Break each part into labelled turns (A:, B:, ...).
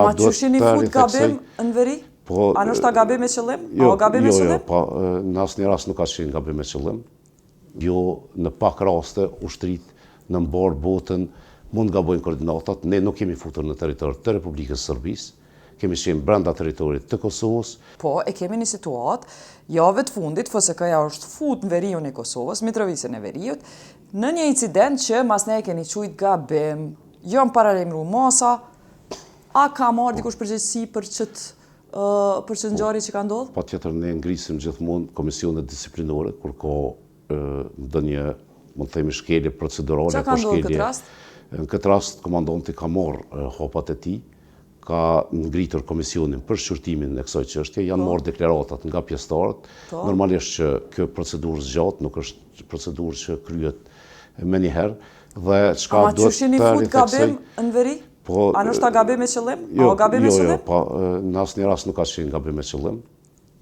A: Ma qyshin i fut gabim në veri? A nështë ta gabim me qëllim? A o gabim me qëllim?
B: Jo, në asë një rast nuk ka qenë gabim me qëllim. Jo, në pak raste, ushtrit në mbarë botën, mund gabojnë koordinatat, ne nuk kemi futur në territor të Republikës Sërbisë, kemi qenë brenda teritorit të Kosovës.
A: Po, e kemi një situatë, jave të fundit, FSK-ja është fut në veriun e Kosovës, Mitrovicën e veriut, në një incident që mas ne e keni qujt gabim, jo në paralemru masa, a ka marrë dikush përgjegjësi për çështë ngjarje që ka ndodhur?
B: Patjetër ne ngrisim gjithmonë komisionet disiplinore kur ka ndonjë, mund të themi, shkelje procedurale.
A: Çka ka ndodhur këtë rast?
B: Në këtë rast komandanti ka marrë hapat e tij, ka ngritur komisionin për shqyrtimin e kësaj çështje, janë marrë deklaratat nga pjesëtarët. Normalisht që kjo procedurë zgjat, nuk është procedurë që kryhet më një herë dhe çka
A: duhet të qyshin i fut gabim në veri? A nështë ta gabim me qëllim? A o gabim me qëllim?
B: Jo, në asë një rast nuk ka qenë gabim me qëllim.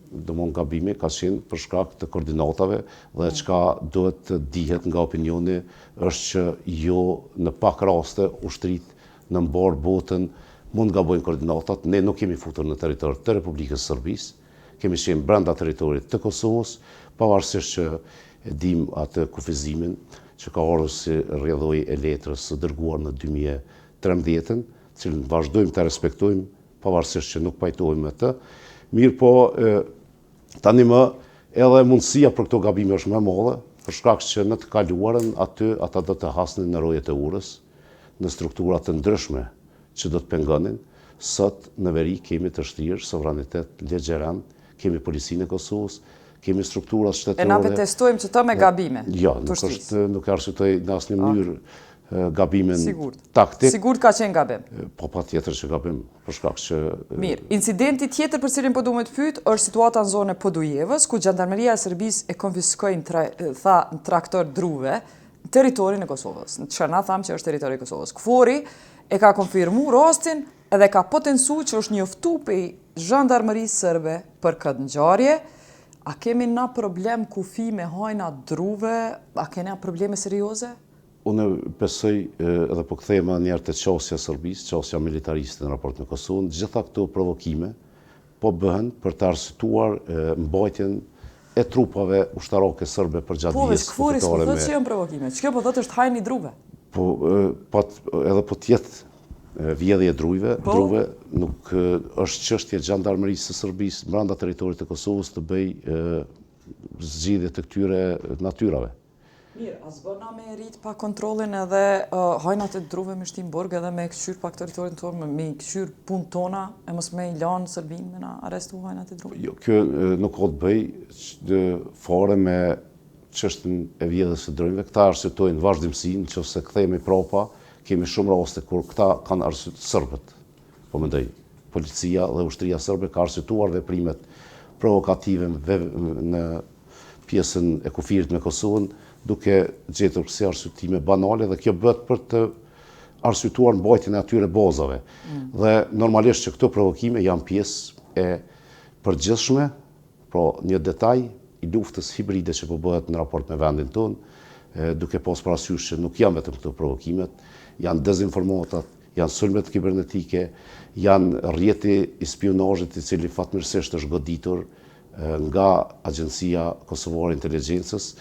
B: Domthonjë gabimi ka qenë për shkak të koordinatave dhe çka duhet të dihet nga opinioni është që jo në pak raste ushtrit në mbarë botën mund gabojnë koordinatat. Ne nuk kemi futur në territor të Republikës Sërbisë, kemi qenë brenda teritorit të Kosovës, pavarësisht që e dim atë kufizimin që ka ardhur si rrjedhoj e letrës së dërguar në 2013, cilën vazhdojmë të respektojmë, pavarësisht që nuk pajtohemi me të. Mirë po, tani më edhe mundësia për këto gabime është më e madhe, për shkak që në të kaluarën aty ata do të hasnin në rojet e urës, në struktura të ndryshme që do të pengonin. Sot në veri kemi të shtrirë, sovranitet, legjeran, kemi policinë e Kosovës, kemi strukturat shtetërore.
A: E na vetestojmë që të me gabime?
B: Jo, nuk arsitoj në asnjë mënyrë gabimin taktik.
A: Sigurt ka qenë gabim?
B: Po patjetër që gabim, për shkak që...
A: Mirë, incidenti tjetër për cilin po duam të pyet është situata në zonën e Podujevës, ku Gjandarmeria e Serbisë e konfiskoi në traktor druve në territorin e Kosovës. Që na thamë që është territori i Kosovës. KFOR-i e ka konfirmu rastin edhe ka potencu që është njoftu pej Zhandarmerisë Serbe për këtë ngjarje. A kemi na problem kufi me hajna druve? A kena probleme serioze?
B: Unë besoj edhe po kthehema njerë të qasja Serbisë, qasja militariste në raport me Kosovën, gjitha këto provokime po bëhen për të arsituar mbajtjen e trupave ushtarake serbe për gjatë
A: vjes. Po, KFOR-i s'po thotë që janë provokime. Ç'kjo po thotë është hajni druve?
B: Po, edhe po tjetë vjedhje druve, nuk është çështje Gjandarmerisë së Serbisë brenda territorit të Kosovës të bëj zgjidhje të këtyre natyrave.
A: Mirë, a zbërna me rrit pa kontrolin edhe hajnat e druve me shtim borg edhe me këqyr pak territorin tonë, me këqyr punë tona, e mos me i lanë Serbin me na arestu hajnat e druve?
B: Jo, kjo nuk ka të bëj fare me çështën e vjedhjes së drujve. Këta arsytojnë vazhdimsi, nëse kthehemi prapa, kemi shumë raste kur këta kanë arsytuar serbët. Po mendoj, policia dhe ushtria serbe ka arsytuar veprimet provokative në pjesën e kufirit me Kosovën, duke gjetur kësi arsytime banale dhe kjo bëhet për të arsytuar mbajtjen e atyre bazave. Dhe normalisht që këto provokime janë pjesë e përgjithshme, pra një detaj i luftës hibride që po bëhet në raport me vendin tonë, duke pas parasysh që nuk janë vetëm këto provokimet, janë dezinformatat, janë sulmet kibernetike, janë rrjeti i spionazhit i cili fatmirësisht është goditur nga Agjencia Kosovare Inteligjencës